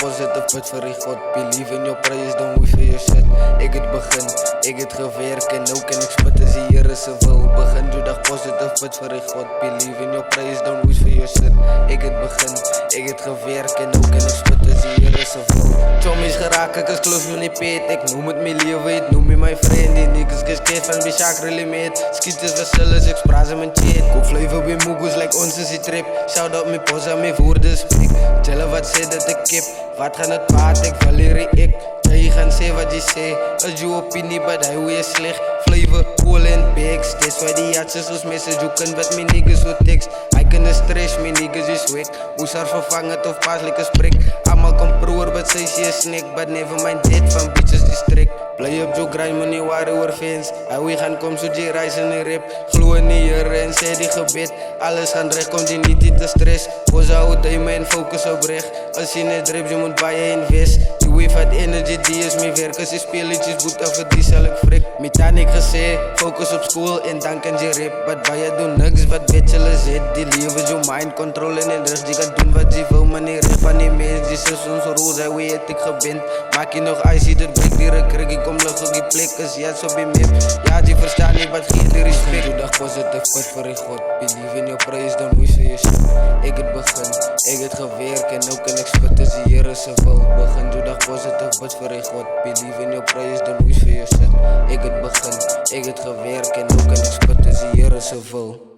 positive, bid vir die God. Believe in your prayers, don't wait for your shit. Ek het begin, ek het gewerk en nou kan ek spit as die Here se wil. Begin jou dag positive, bid vir die God. Believe in your prayers, don't wait for your shit. Ek het begin, ek het gewerk en nou kan ek spit as die Here se wil. Chommies geraak, ek is close met die pet. Ek noem het my lewe, het noem my my friend. Die niggas geskeet van Bishak really made. Skieters versilles, ek spraas in my chat. Koop flavor by moegos like ons is die trip. Shout out my posa, my woorde spreek. Telle wat sê dat ek kip. Wat gaan het paard, ek wil hier ek. Jy gaan sê wat jy sê. Is jou opinie, but hy hoe jy sleg. Flavor, cool en bags. That's why die jatses ons message. Hoe kan wat my niggas so tekst. Hy kan stress, my niggas is weak. Moes haar vervang het of pas like een sprik. Amal kom proer, but sy sê snake. But never mind dit van bitches die strik. Play op jou grind, moet nie worry oor fans. Hy wie gaan kom so jy reis in die rip. Glo in die Here en sê die gebed. Alles gaan recht, kom jy niet te stress. Posa hou jy my en focus op recht. As jy net drip, jy moet baie invest. Die wave had energy, die is my werk. As jy speelletjes boete vir die sal ek frik. My tannie gesê, focus op school en dan kan jy rip. But baie doen niks wat bachelors het. Die lewe is jou mind control en rust. Die kan doen wat jy wil, maar nie rip aan die mens. Die is ons roos, hy wie het ek gebind. Maak jy nog icy, dit breek die rekrik. Ek kom lig op die plek, is jats op die map. Ja, jy verstaan nie wat geef die respect. Doe dag positive, bid vir die God. Believe in your praise, don't wish for your shit. Ek het begin, ek het gewerk en nou kan ek spit as die Here se wil. Begin, doe dag positive, bid vir die God. Believe in your praise, don't wish for your shit. Ek het begin, ek het gewerk en nou kan ek spit as die Here se wil.